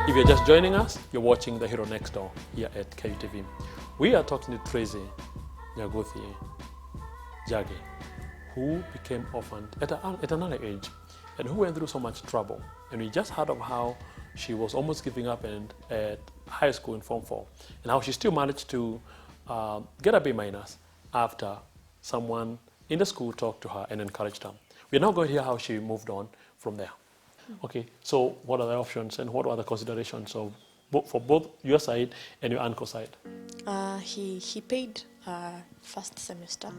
If you're just joining us, you're watching The Hero Next Door here at KUTV. We are talking to Tracy Njage, who became orphaned at an early age and who went through so much trouble. And we just heard of how she was almost giving up at high school in Form 4 and how she still managed to get a B- after someone in the school talked to her and encouraged her. We're now going to hear how she moved on from there. Okay, so what are the options and what are the considerations of for both your side and your uncle's side? He paid first semester.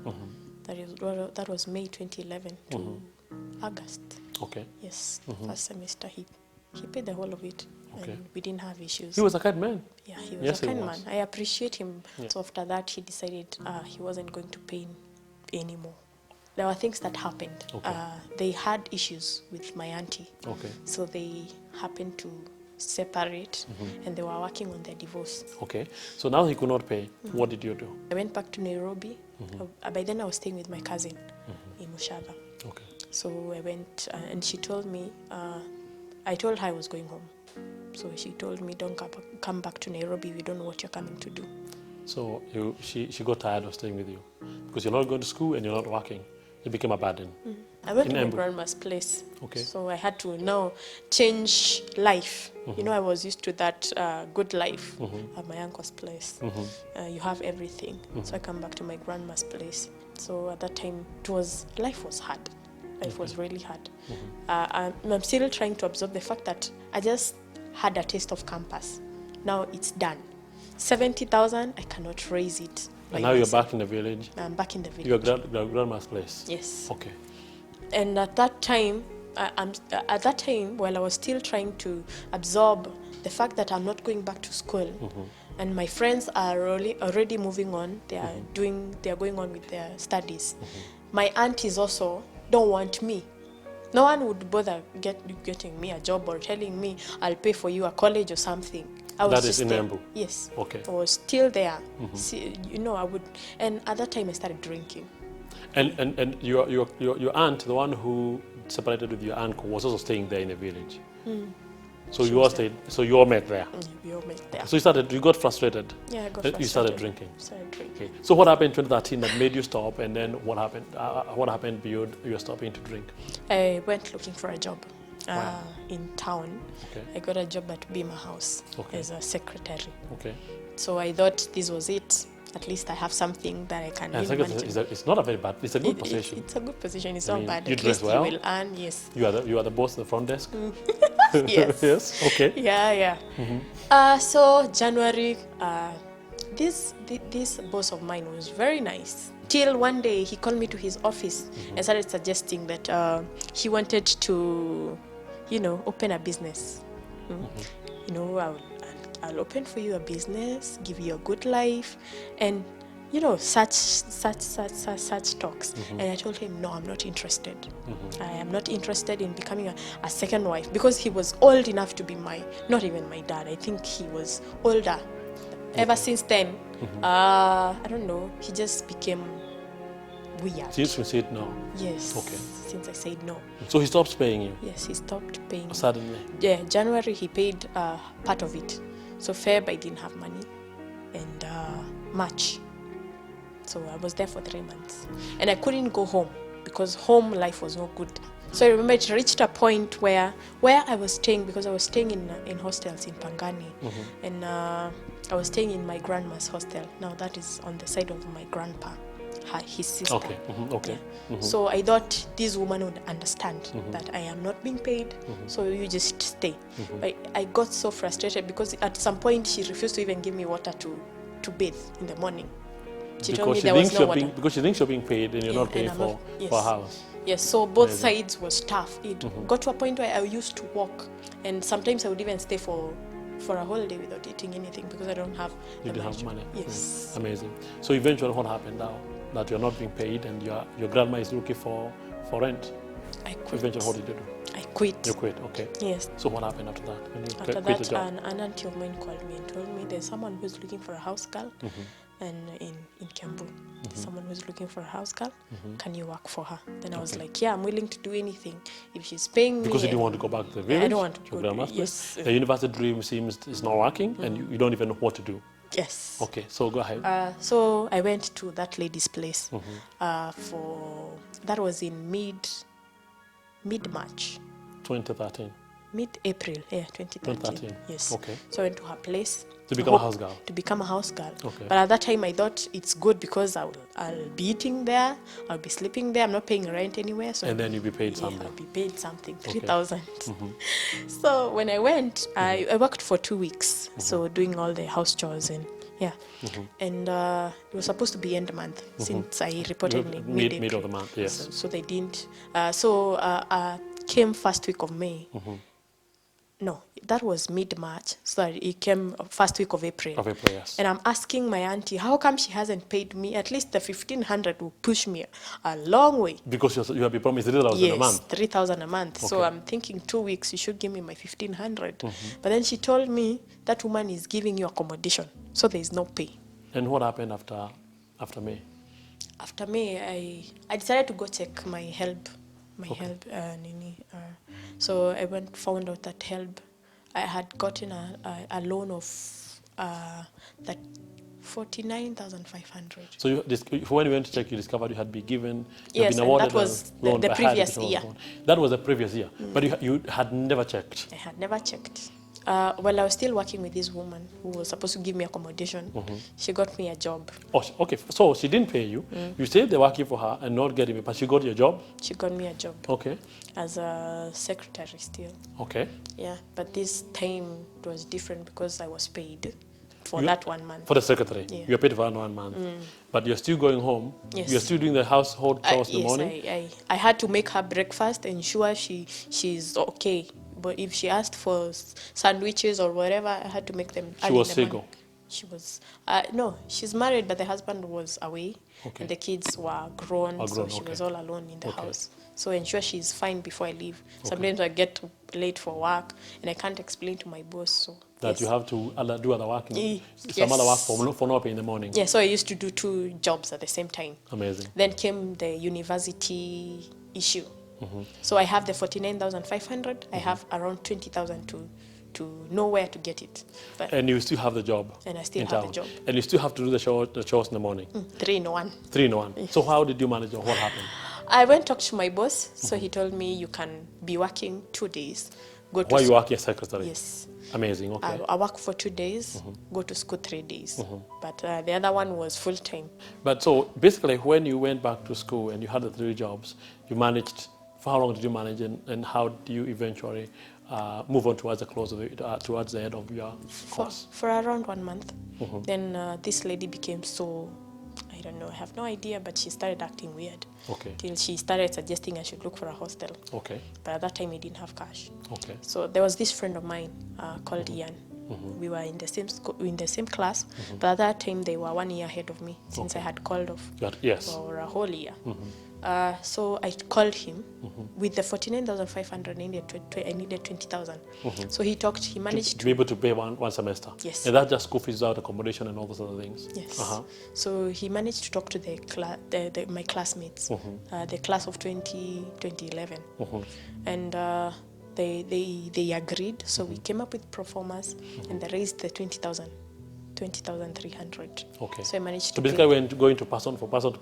That was May 2011 to August. Okay. Yes, first semester he paid the whole of it. Okay. And we didn't have issues. He was a kind man. Yeah, he was Yes, a he kind was. man. I appreciate him. Yeah. So after that, he decided he wasn't going to pay anymore. There were things that happened. Okay. They had issues with my auntie. Okay. So they happened to separate and they were working on their divorce. Okay. So now he could not pay. What did you do? I went back to Nairobi. By then I was staying with my cousin in Mushava. Okay. So I went and she told me, I told her I was going home. So she told me, don't come back to Nairobi, we don't know what you're coming to do. So she got tired of staying with you because you're not going to school and you're not working. It became a burden. I went In to my Embu. grandma's place. Okay. So I had to now change life. You know, I was used to that good life at my uncle's place. You have everything. So I come back to my grandma's place. So at that time, life was hard. Life was really hard. I'm still trying to absorb the fact that I just had a taste of campus. Now it's done. 70,000, I cannot raise it. And now you're back in the village? I'm back in the village. Your grandma's place? Yes. Okay. And at that time, while I was still trying to absorb the fact that I'm not going back to school, and my friends are already moving on, they are going on with their studies. My aunties also don't want me. No one would bother getting me a job or telling me I'll pay for you a college or something. That is in Embu? Yes. Okay. I was still there. See, I would, and at that time I started drinking. And your aunt, the one who separated with your uncle, was also staying there in the village. So you all stayed. So you all met there. We all met there. So you got frustrated. Yeah, I got You frustrated. started drinking. Started drinking. Okay. So what happened in 2013 that made you stop, and then what happened? What happened beyond you stopping to drink? I went looking for a job Wow. in town. Okay. I got a job at Bima House Okay. as a secretary. Okay. So I thought this was it. At least I have something that I can. And it's not a very bad. It's a good position. It's a good position. It's I not mean, bad. you At dress least well. you will earn. Yes. You are the boss at the front desk. Yes. Yes. Okay. Yeah. So January, this boss of mine was very nice. Till one day he called me to his office and started suggesting that he wanted to, open a business. I'll open for you a business, give you a good life, and such talks. And I told him, no, I'm not interested. I am not interested in becoming a second wife, because he was old enough to be not even my dad. I think he was older. Ever since then, I don't know, he just became weird. Since you said no. Yes. Okay. Since I said no. So he stopped paying you? Yes, he stopped paying me. Suddenly? Yeah, January he paid part of it. So Feb I didn't have money, and March. So I was there for 3 months. And I couldn't go home because home life was no good. So I remember it reached a point where I was staying, because I was staying in hostels in Pangani. And I was staying in my grandma's hostel. Now that is on the side of my grandpa, his sister. Okay. Okay. Yeah. So I thought this woman would understand that I am not being paid, so you just stay. I got so frustrated because at some point she refused to even give me water to bathe in the morning. She told me there was no water. Because she thinks you're being paid and you're not paying for a house. Yes, so both sides was tough. It got to a point where I used to walk, and sometimes I would even stay for a whole day without eating anything because I don't have You didn't have money. Yes. Amazing. So eventually what happened now? That you're not being paid and your grandma is looking for rent. I quit. Eventually what did you do? I quit. You quit, okay. Yes. So what happened after that? When you After quit that, the job? an auntie of mine called me and told me there's someone who's looking for a house girl, and in Kiambu, someone who's looking for a house girl. Can you work for her? Then I was Okay. like, yeah, I'm willing to do anything. If she's paying me. Because you didn't want to go back to the village? I don't want to your go. grandma's Yes. place? The university dream seems is not working, and you don't even know what to do. Yes. Okay, so go ahead. So I went to that lady's place for, that was in mid-March. 2013. Mid-April, yeah, 2013. Yes. Okay. So I went to her place. To become a house girl? To become a house girl. Okay. But at that time I thought it's good because I'll be eating there, I'll be sleeping there, I'm not paying rent anywhere. So And then you'll be paid something. I'll be paid something, Okay. 3,000. So when I went, I worked for 2 weeks, so doing all the house chores and yeah. And it was supposed to be end month since I reported Mid of the month, yes. So they didn't. Came first week of May. No, that was mid-March. So it came first week of April. Of April, yes. And I'm asking my auntie, how come she hasn't paid me? At least the 1,500 will push me a long way. Because you have been promised 3,000 a month. Yes, 3,000 a month. So Okay. I'm thinking 2 weeks, you should give me my 1,500. But then she told me that woman is giving you accommodation, so there is no pay. And what happened after May? After May, I decided to go check my help. So I found out that help, I had gotten a loan of that 49,500. So when you went to check, you discovered you had been given, Yes, been and awarded that was a loan the by previous Harry, year. That was the previous year, but you had never checked. I had never checked. While I was still working with this woman who was supposed to give me accommodation, she got me a job. Oh, okay. So she didn't pay you. You stayed there working for her and not getting it, but she got your job. She got me a job Okay. as a secretary still. Okay. Yeah, but this time it was different because I was paid for You- that 1 month. For the secretary, Yeah. you're paid for 1 month, but you're still going home. Yes. You're still doing the household chores in the morning. I had to make her breakfast, ensure she's okay. But if she asked for sandwiches or whatever, I had to make them. She was single. She was no, she's married, but the husband was away, Okay. and the kids were grown, so she okay. was all alone in the Okay. house. So ensure she's fine before I leave. Sometimes I get late for work, and I can't explain to my boss. So That you have to do other work. Yes. Some other work for no pay in the morning. Yeah, so I used to do 2 jobs at the same time. Amazing. Then came the university issue. So I have the 49,500. I have around 20,000 to know where to get it. But And you still have the job. And I still in have the town. job. And you still have to do the chores in the morning. 3 in 1. 3 in 1. So how did you manage it? What happened? I went to talk to my boss. So he told me you can be working 2 days. Go to While you school. work as secretary? Yes. Amazing. Okay. I work for 2 days, go to school 3 days. But the other one was full time. But so basically, when you went back to school and you had the 3 jobs, you managed. For how long did you manage, and how do you eventually move on towards the close of it, towards the end of your course? For around 1 month. Then this lady became so, I don't know, I have no idea, but she started acting weird. Okay. Till she started suggesting I should look for a hostel. Okay. But at that time, I didn't have cash. Okay. So there was this friend of mine called Ian. We were in the same class, but at that time they were 1 year ahead of me since I had called off Yes. for a whole year. So I called him with the 49,500. I needed 20,000. So he managed To be able to pay one semester. Yes. And that just school fees out, accommodation, and all those other things. Yes. So he managed to talk to my classmates, the class of 2011, and they agreed. So we came up with pro formas, and they raised the 20,300. Okay. So I managed So to. basically, we're going to person to person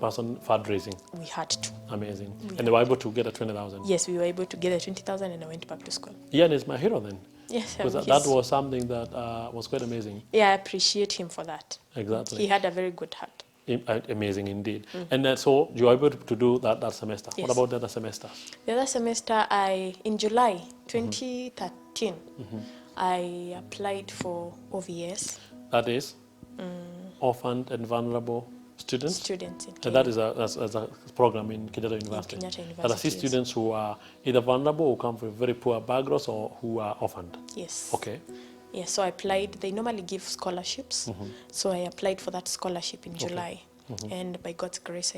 fundraising. We had to. Amazing. And they were able to get a 20,000. Yes, we were able to get the 20,000, and I went back to school. Ian is my hero then. Yes, Because that was something that was quite amazing. Yeah, I appreciate him for that. Exactly. He had a very good heart. Amazing indeed. And then, so you were able to do that semester. Yes. What about the other semesters? The other semester, in July 2013, I applied for OVS. That is orphaned and vulnerable students. Students in And Kenya. that is a program in Kenyatta University. Kenyatta That University, assist yes. students who are either vulnerable or come from very poor backgrounds or who are orphaned. Yes. Okay. Yeah, so I applied. They normally give scholarships. So I applied for that scholarship in July. And by God's grace,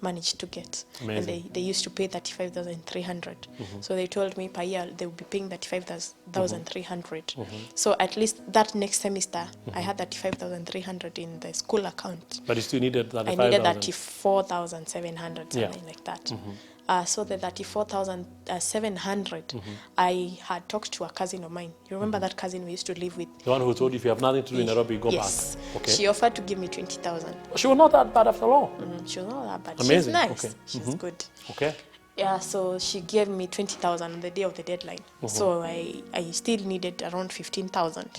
managed to get. Amazing. And they used to pay 35,300. So they told me per year they would be paying 35,300. So at least that next semester, I had 35,300 in the school account. But you still needed I 35,000. needed 34,700, something Yeah. like that. So the 34,700, I had talked to a cousin of mine. You remember that cousin we used to live with? The one who told you if you have nothing to do in Nairobi, go Yes. back. Okay. She offered to give me 20,000. She was not that bad after all. She was not that bad. Amazing. She's nice. Okay. She's good. Okay. Yeah, so she gave me 20,000 on the day of the deadline. So I still needed around 15,000.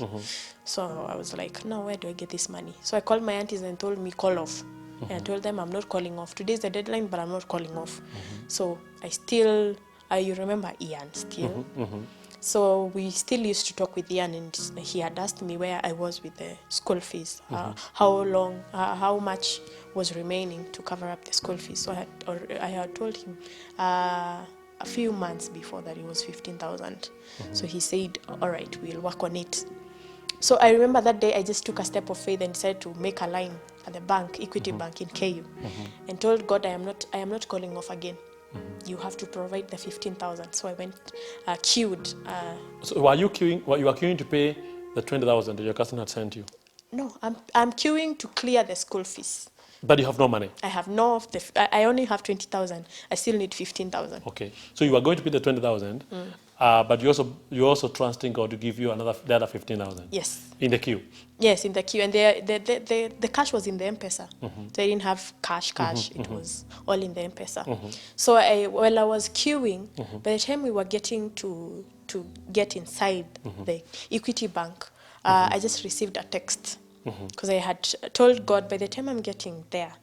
So I was like, no, where do I get this money? So I called my aunties and told me, call off. And I told them I'm not calling off. Today's the deadline, but I'm not calling off. So you remember Ian still. So we still used to talk with Ian, and he had asked me where I was with the school fees, how much was remaining to cover up the school fees. So I had told him a few months before that it was 15,000. So he said, all right, we'll work on it. So I remember that day I just took a step of faith and decided to make a line at the bank, Equity Bank in KU, and told God, I am not calling off again. You have to provide the 15,000. So I went, queued. So you were queuing to pay the 20,000 that your cousin had sent you? No, I'm queuing to clear the school fees. But you have no money? I have no, I only have 20,000. I still need 15,000. Okay. So you were going to pay the 20,000, but you also trusting God to give you the other 15,000? Yes. In the queue? Yes, in the queue. And the cash was in the M-Pesa. So I didn't have cash. It was all in the M-Pesa. So while I was queuing, by the time we were getting to get inside the Equity Bank, I just received a text. Because I had told God, by the time I'm getting there,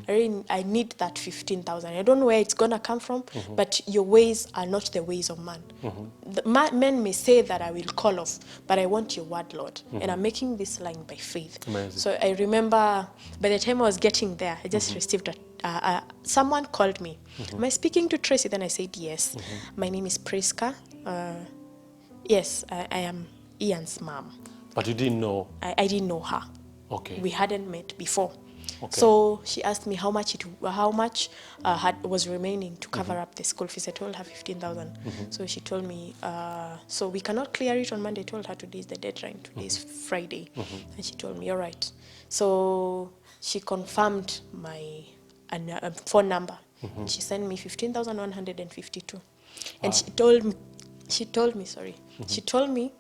I need that 15,000. I don't know where it's going to come from, but your ways are not the ways of man. Men may say that I will call off, but I want your word, Lord. And I'm making this line by faith. Amazing. So I remember by the time I was getting there, I just received someone called me. Am I speaking to Tracy? Then I said, yes. My name is Priska. Yes, I am Ian's mom. But you didn't know? I didn't know her. Okay. We hadn't met before. Okay. So she asked me how much was remaining to cover up the school fees. I told her 15,000. So she told me, so we cannot clear it on Monday. I told her today is the deadline. Today is Friday. And she told me, all right. So she confirmed my phone number. And she sent me 15,152. And she told me,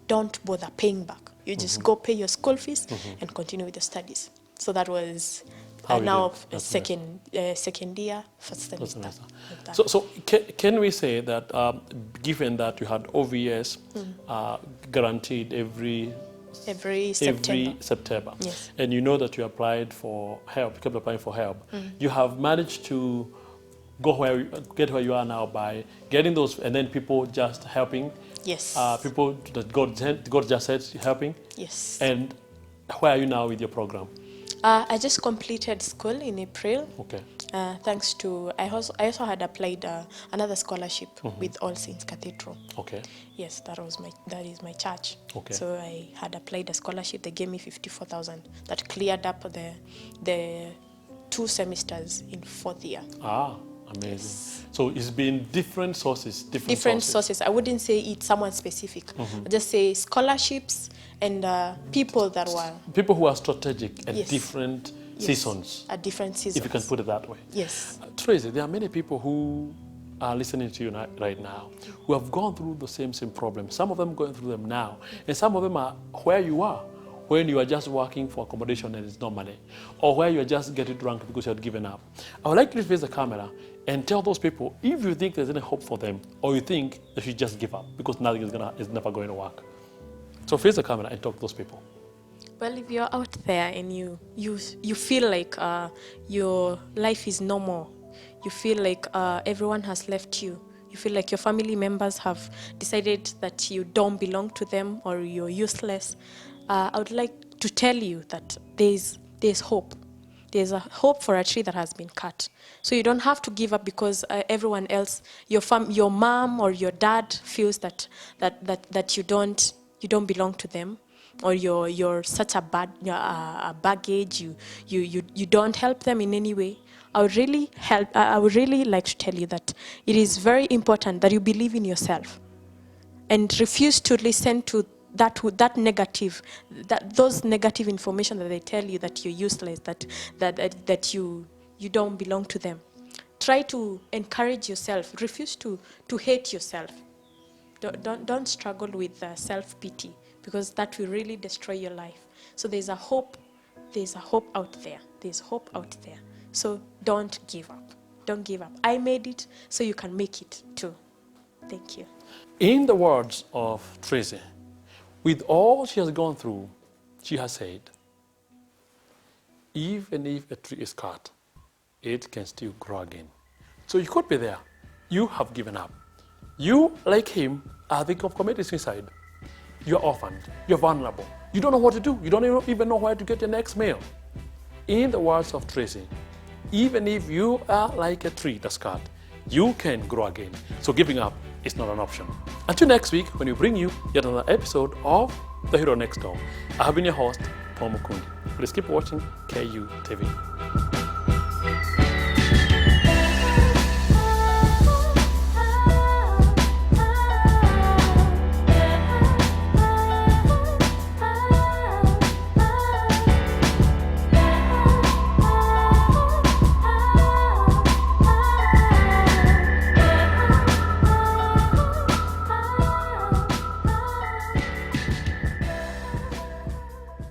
don't bother paying back. You just go pay your school fees and continue with your studies. So that was now second year, first semester. So can we say that given that you had OVS guaranteed every September, yes, and you know that you applied for help, you kept applying for help, you have managed to get where you are now by getting those, and then people just helping. Yes. People that God just said helping. Yes. And where are you now with your program? I just completed school in April. Okay. Thanks to I also had applied another scholarship with All Saints Cathedral. Okay. Yes, that is my church. Okay. So I had applied a scholarship. They gave me 54,000. That cleared up the 2 semesters in 4th year. Amazing. Yes. So it's been different sources, different sources. I wouldn't say it's someone specific. I just say scholarships and people who are strategic at different seasons. At different seasons. If you can put it that way. Yes. Tracy, there are many people who are listening to you right now who have gone through the same problems. Some of them going through them now, and some of them are where you are, when you are just working for accommodation and it's no money, or where you are just getting drunk because you had given up. I would like you to face the camera and tell those people if you think there's any hope for them, or you think they should just give up because nothing is never going to work. So face the camera and talk to those people. Well, if you're out there and you feel like your life is no more, you feel like everyone has left you, you feel like your family members have decided that you don't belong to them or you're useless, I would like to tell you that there's hope. There's a hope for a tree that has been cut. So you don't have to give up because everyone else, your mom or your dad feels that you don't belong to them, or you're such a baggage. You don't help them in any way. I would really like to tell you that it is very important that you believe in yourself and refuse to listen to those negative information that they tell you, that you're useless, that you don't belong to them. Try to encourage yourself. Refuse to hate yourself. Don't struggle with self-pity, because that will really destroy your life. So there's a hope out there. There's hope out there. So don't give up. Don't give up. I made it, so you can make it too. Thank you. In the words of Tracy, with all she has gone through, she has said, even if a tree is cut, it can still grow again. So you could be there. You have given up. You, like him, are thinking of committing suicide. You're orphaned. You're vulnerable. You don't know what to do. You don't even know where to get your next meal. In the words of Tracy, even if you are like a tree that's cut, you can grow again. So giving up is not an option. Until next week, when we bring you yet another episode of The Hero Next Door, I have been your host, Paul Mukundi. Please keep watching KUTV.